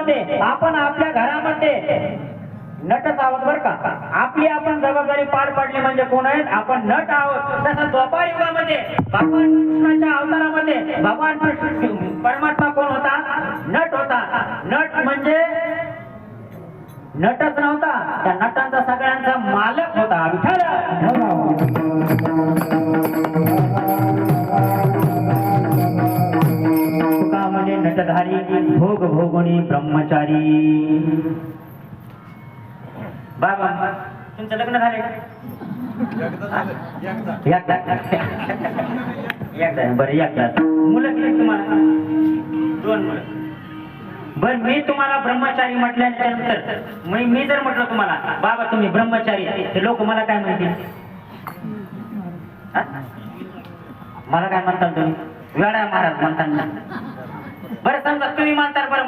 जीवनामध्ये आपण आपल्या घरामध्ये नटच आहोत बरं का. आपली आपण जबाबदारी पार पाडली म्हणजे कोण आहेत आपण नट आहोत. तसं द्वापार युगामध्ये भगवान कृष्णाच्या अवतारामध्ये भगवान परमात्मा कोण होता? नट होता. नट म्हणजे नटच नव्हता, त्या नटांचा सगळ्यांचा मालक होता. विठ्ठल तुका म्हणजे नटधारी भोग भोगुनी ब्रह्मचारी. बाबा तुमचं लग्न झाले एकदा बरं एकदा मुलं किती तुम्हाला? 2 मुलं. बरं मी तुम्हाला ब्रह्मचारी म्हटल्यानंतर मी जर म्हटलं तुम्हाला बाबा तुम्ही ब्रह्मचारी ते लोक मला काय म्हणतील? मला काय म्हणताल तुम्ही? वेळा महाराज म्हणताल ना. बरं समजा तुम्ही म्हणताल बरं